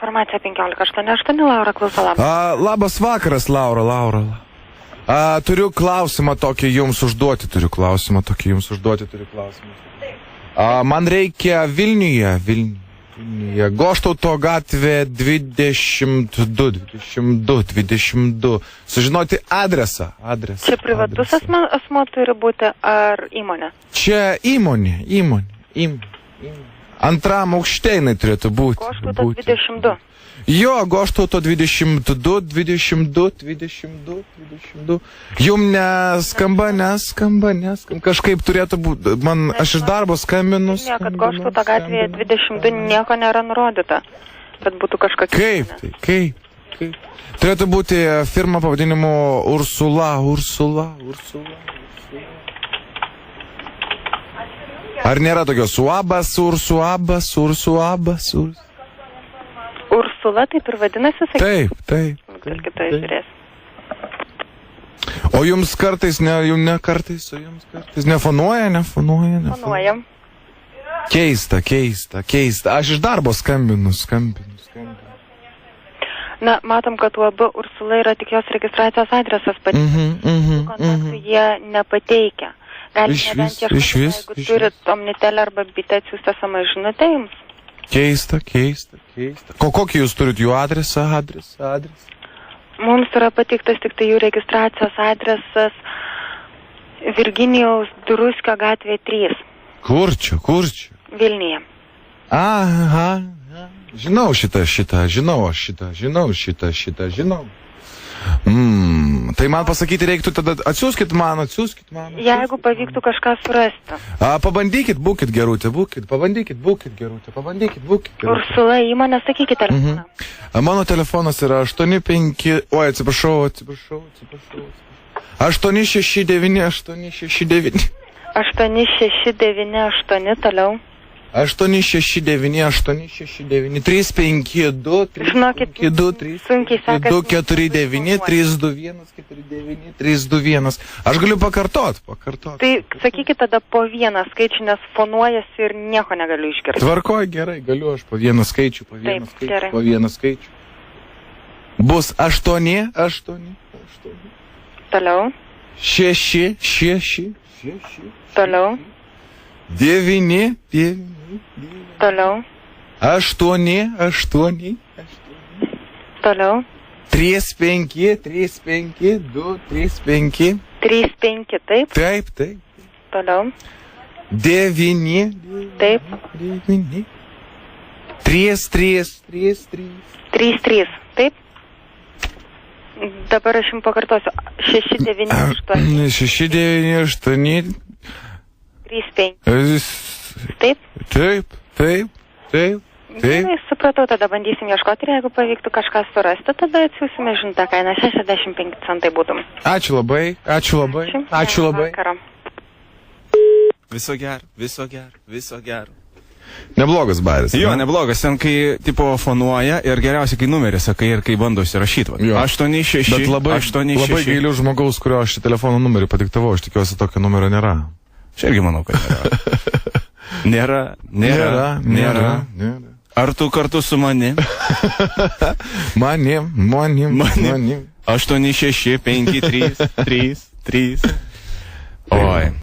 informacija 1588, Laura klauso, labas. Labas vakaras, Laura. Turiu klausimą tokį jums užduoti, Man reikia Vilniuje, Goštauto gatvė 22. Sužinoti adresą. Čia privatus asmo turi būti ar įmonė? Čia įmonė. Antram aukšteinai turėtų būti. Goštauto 22. Jo, Goštauto 22. Jum neskamba. Kažkaip turėtų būti. Aš iš darbo skambinu. Ne, kad Goštauto gatvėje 22 nieko nėra nurodyta. Kad būtų kažkokia. Kaip? Turėtų būti firma pavadinimu Ursula. Ar nėra tokios Uabas? Ursula taip ir vadinasi, sakyk? Taip. Gal kitai žiūrės. O jums kartais, nefonuoja? Fonuojam. Keista. Aš iš darbo skambinu. Na, matom, kad UAB Ursula yra tik jos registracijos adresas pateikia. Kontaktų jie nepateikia. Galite bent ieškoti, jeigu turit Omnitel arba bitę atsiųstą samą žinutę jums. Keista. Kokį jūs turit jų adresą? Mums yra pateiktas tik tai jų registracijos adresas Virginijaus Duruskio gatvė 3. Kur čia? Vilniuje. Aha. Žinau šitą. Tai man pasakyti reiktų tada, atsiųskit man. Jeigu pavyktų kažką surasti. Pabandykit, būkit gerutė. Ursula įmonė, sakykit telefoną. Mano telefonas yra 85, atsiprašau. 869. 8698, toliau. 869 352 sunkiai sekasi. 249 321. Aš galiu pakartot. Tai sakykit tada po vieną skaičių, nes fonuojasi ir nieko negaliu išgirsti. Tvarkoj, gerai, galiu aš po vieną skaičių. Bus 8. Toliau. 6. Toliau. 9. Toliau. 8. Toliau. 3, 5, 2, 3, 5. 3, 5, taip. Taip. Toliau. 9. Taip. 3. 3, taip. Dabar aš jums pakartosiu. 698. 698. 3, 5. Taip. Gerai, supratau, tada bandysim ieškoti ir jeigu pavyktų kažką surasti, tada atsiūsime žinutę, kaina 65 centai būtum. Ačiū labai. Vakaro. Viso gero. Neblogas baris. Jo, neblogas, ten kai tipo fonuoja ir geriausiai kai numerį sakai ir kai bando įsirašyti. 86. Bet labai gailiu žmogaus, kurio aš telefono numerį padiktavau, aš tikiuosi tokio numerio nėra. Aš irgi manau, kad nėra. Nėra. Ar tu kartu su manim? Manim. 8, 6, 5, 3. Oi.